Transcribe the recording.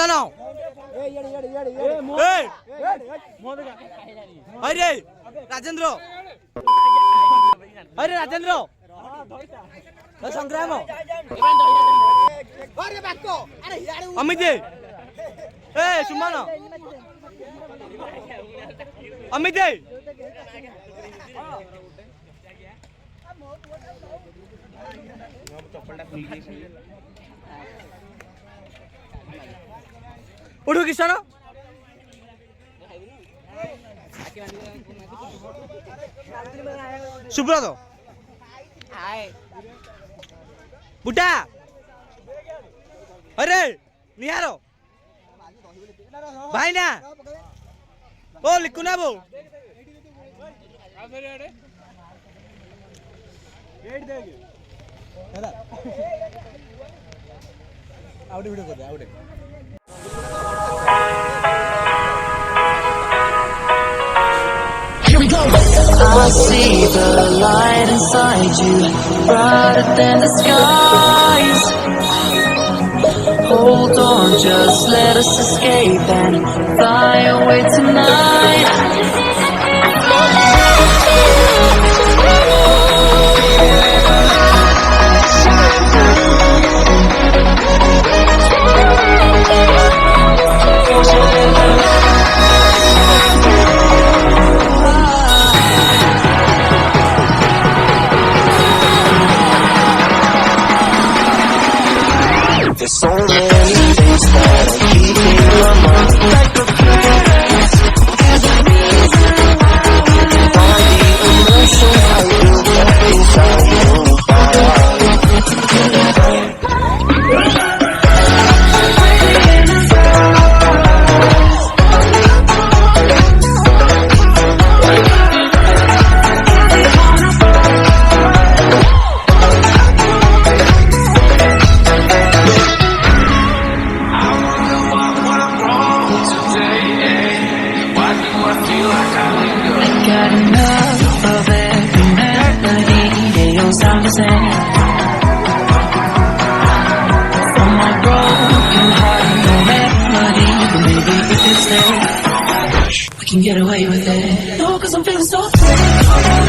सुमन अरे राजेंद्र अरे राजेंद्र संग्राम अमित ए सुमन अमित उठो किसान सुब्रत बुटा अरे निहार भाई ना ओ लिखु ना बो आउटे वीडियो कर दे आउटे I see the light inside you, brighter than the skies. Hold on, just let us escape and fly away tonight. There's so many things that are keeping my mind like a place. All the emotions I feel back inside your body. Got enough of every melody, they all sound the same. From my broken heart, no melody, but maybe if you stay, we can get away with it. No, 'cause I'm feeling so free.